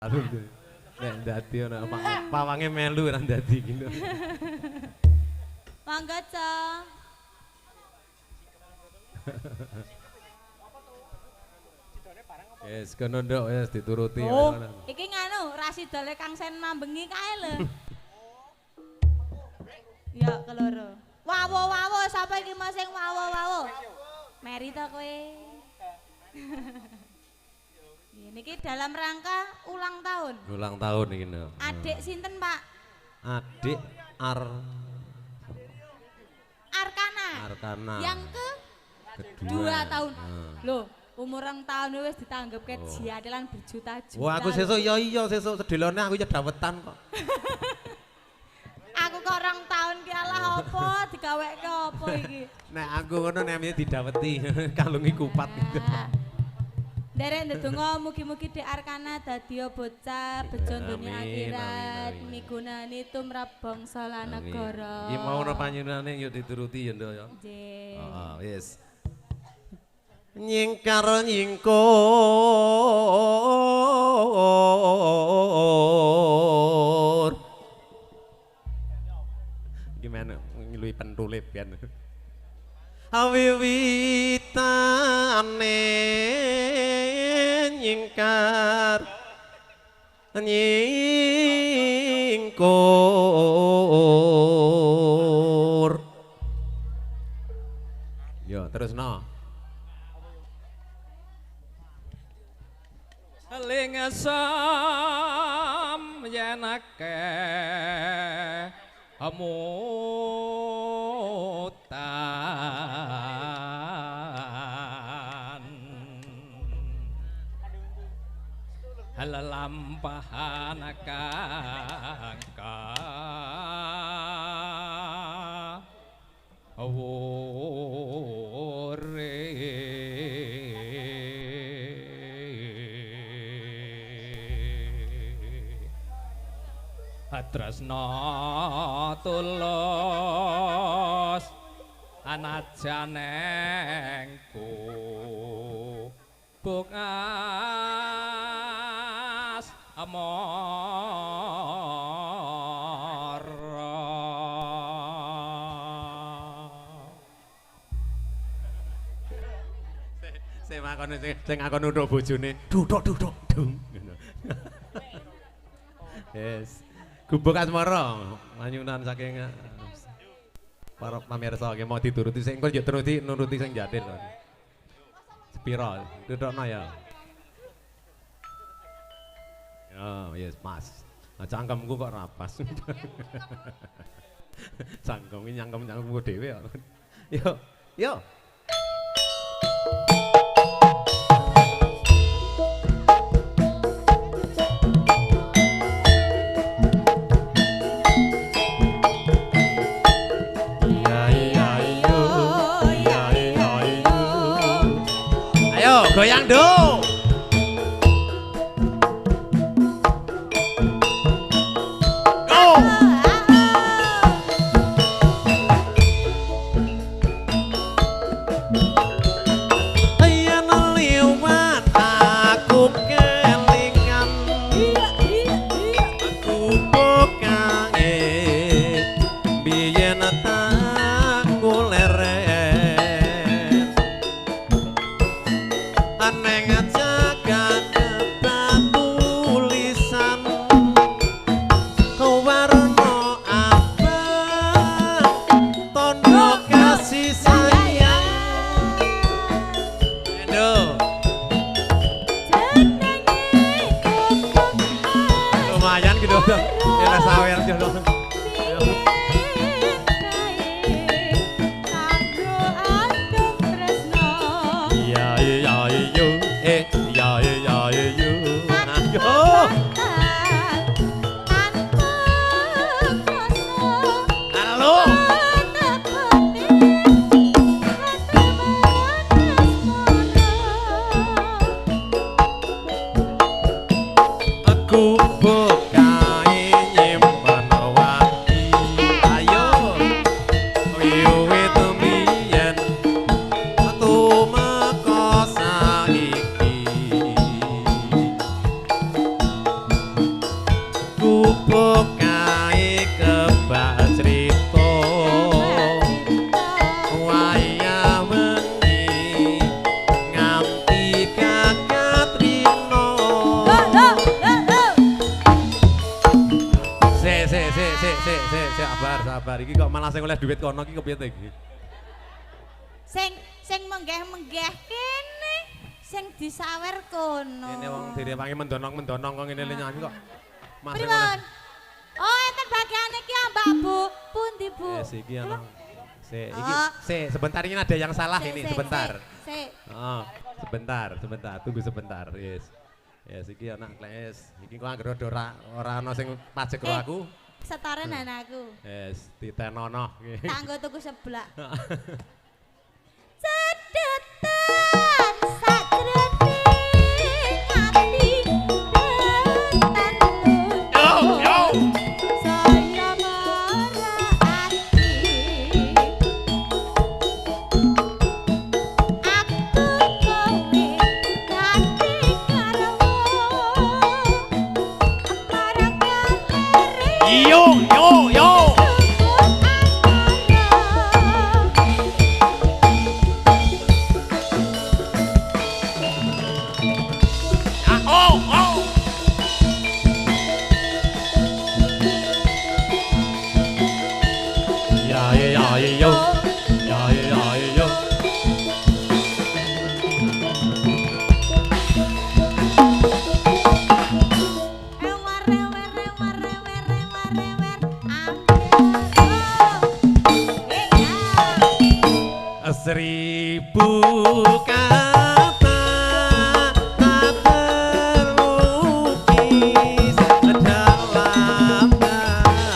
Aduh. Nek dadi ana pawange melu ora dadi gitu. Mangga, Cong. Yes, kono nduk wis dituruti. Oh, iki nganu rasidole Kang Sen mambengi kae lho. Ya, keloro. Wawo, sapa iki mau sing wawo? Meri to kowe. Niki dalam rangka ulang tahun. Ulang tahun iki lho. Adik sinten, Pak? Adik Arkana. Yang kedua tahun. Loh, umur 2 tahun wis ditanggep ke jiatelan berjuta-juta. Wah, aku sesuk iya sesuk sedelone aku ya dawetan kok. Aku kok 2 tahun ki alah apa digaweke apa iki? Nek aku ngono nek didaweti kalungi kupat gitu. Derek ndedonga mugi-mugi Dek Arkana dadi bocah bejo dunya akhirat migunani tumrap bangsa lan negara. Iki mau ana panjenengane yo dituruti ya, Nduk ya. Nggih. Heeh, wis. Nyingkar nyingkur. Gimana ngelui pentulip kan. Awiwitane nyingkar nyingkur. Yo terus no. Ling asam yen akeh amutan halalampahan kangka tresna tulus anajanengku bungas amara sing makone sing akon nuthuk bojone duduk dung. Yes. Gubuk asmara manyunan saking para pamirsa ki mau dituruti sing engko yo nuruti sing jatin lho. Sepira dudukno ya. Ya, yes, pas. Nah, cangkemku kok rapas. Cangkem iki nyangkem-nyangkemku dhewe kok. Yo. Goyang do. Go. Ayan liwat aku kelingan. Aku bokange biyen tak goleren. Aneng jagat tulisan warna abang tondo kasih sayang Endo lumayan gitu ya sawer jodoh. Aku bukai nyimpen wati ayo wiwit mbiyen metu meko saiki sabar. Iki kok malah sing oleh duit kono iki kepiye to iki? Sing menggeh-menggeh kene, sing disawer kono. Ini wong direwangi mendonong-mendonong kok ngene le nyanyi kok. Mas sing Pripun? Oh, enten bagian iki ya, Mbak Bu. Pundi, Bu? yes, iki ana. Oh. Sebentar ini ada yang salah ini, sebentar. Sik. Oh, sebentar, tunggu sebentar. Yes. Yes, iki anak kles. Iki kok anggere ora ana sing pajek karo aku. Setoran anakku. Yes, ditenono iki. Kanggo tuku seblak. Cedetan sakjroning ati detan. Yo. Saya merati. Aku kowe kate karo barang galeri. Yo. Seribu kata tak terlukis dalam dada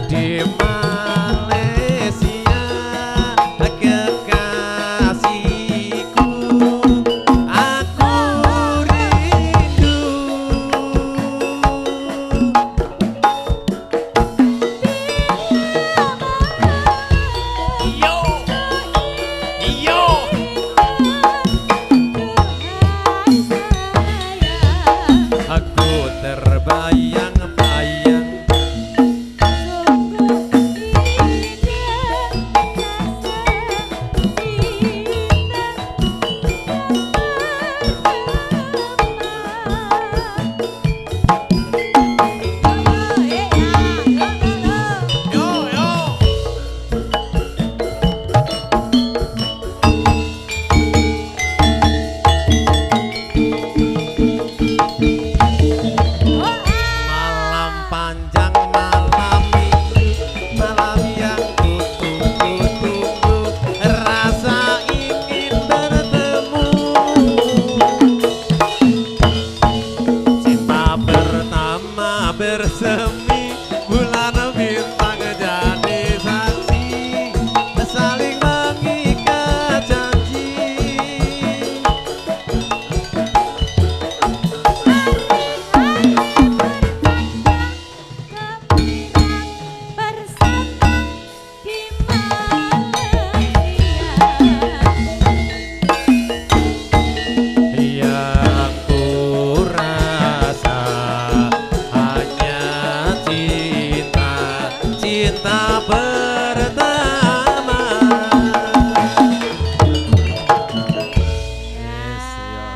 di Malaysia kekasihku aku rindu. Aku terbayang-bayang malam panjang malam ini, malam yang kutunggu-tunggu, rasa ingin bertemu. Cinta pertama bersemi, bulan bintang jadi saksi, saling mengikat janji. bersama di Malaysia. Yang ku rasa hanya cinta, cinta pertama. Yes, ya.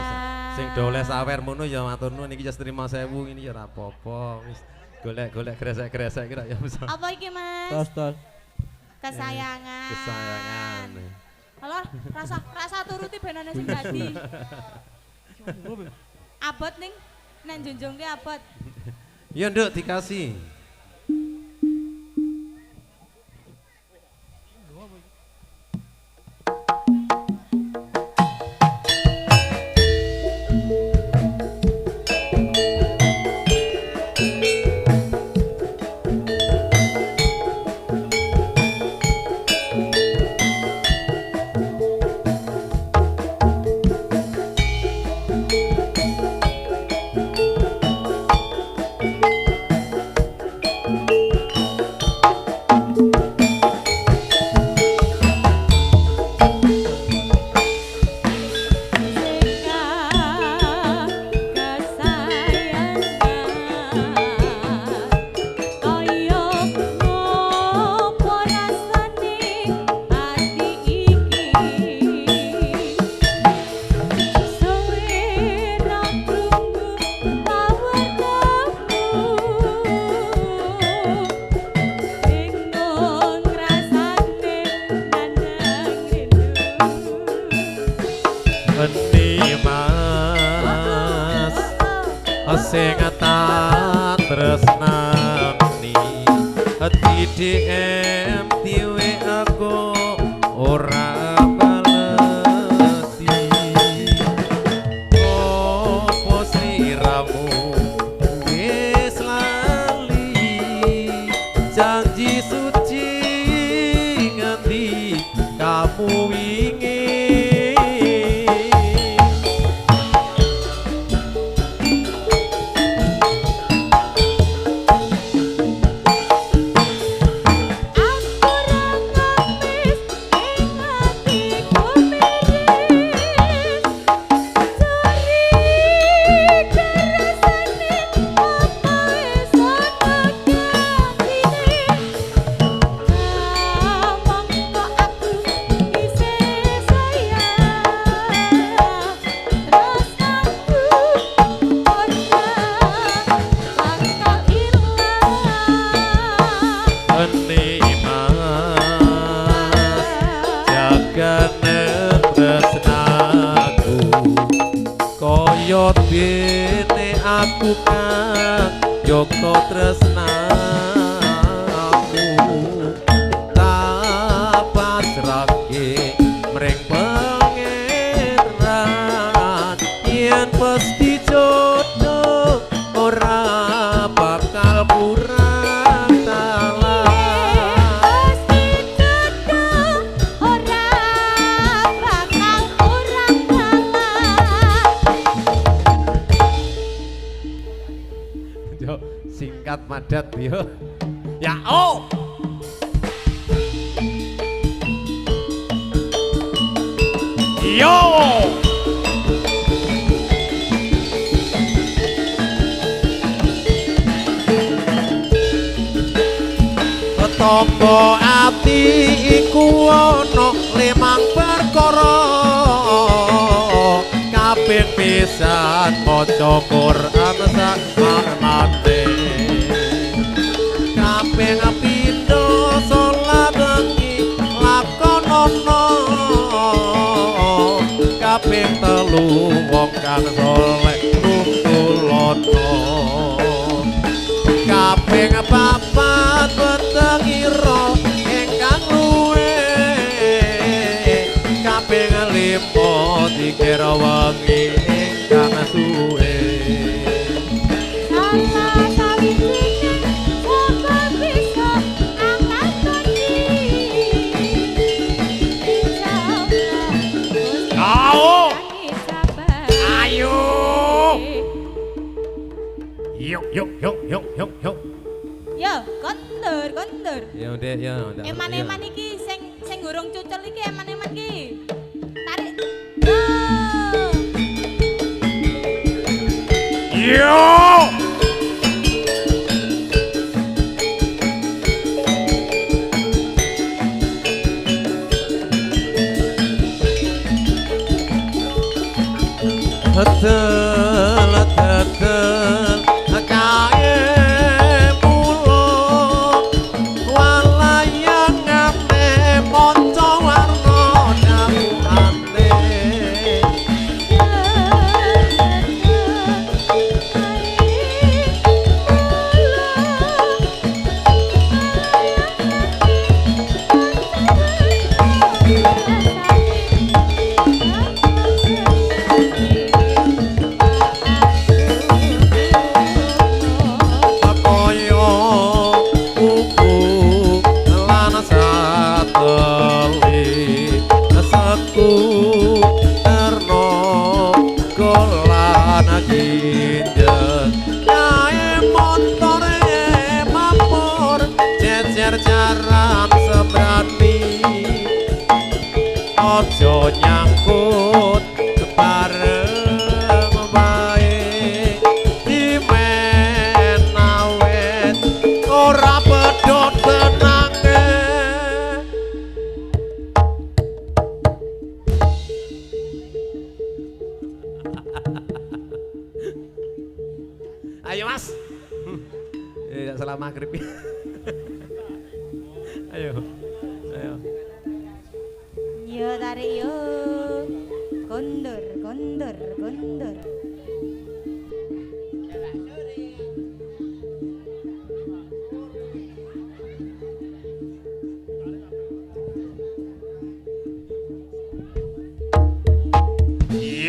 Sing doleh sawer mono ya matur nuwun iki just 5.000 ini ya ora apa-apa. Wis golek-golek gresek-gresek kira ya bisa. Apa iki, Mas? Tos. Kesayangan. Kesayangan. Alah, rasa turuti benane sing dadi. Abot ning nek njunjungke abot. Ya nduk dikasih. Mas sing tak tresnani TDM diwe aku ora balesi opo sliramu wis lali janji suci ngendi kamu wingi dene aku kang Joko tresnamu tak pasrahke mring pangeran yen pasti jodoh ora bakal kurang talah singkat padat yo ya oh yo tombo ati iku ana limang perkara kaping pisan maca Quran sak mate kaping pindho salat iki lakonono kaping telu wong kang saleh nunggulono kaping papat wetengira ingkang luwe kaping lima dikira wengi ingkang suwe Yuk. Yo, kondur. Ya udah ya. Eman-eman iki sing gurung cucul iki eman-eman iki. Tarik. Yo. Tetel kae mulo walayang ngate monco warna damuhane jaran sebrani ojo nyangkut bareng bae dimen awet ora pedhot tenange ayo mas tidak salah maghrib ayo yo tarik yo kondur kondur kondur.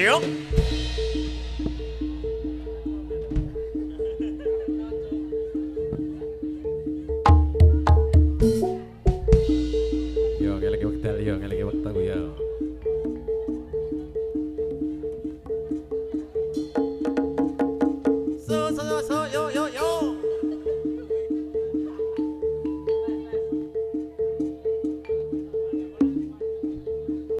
Yuk.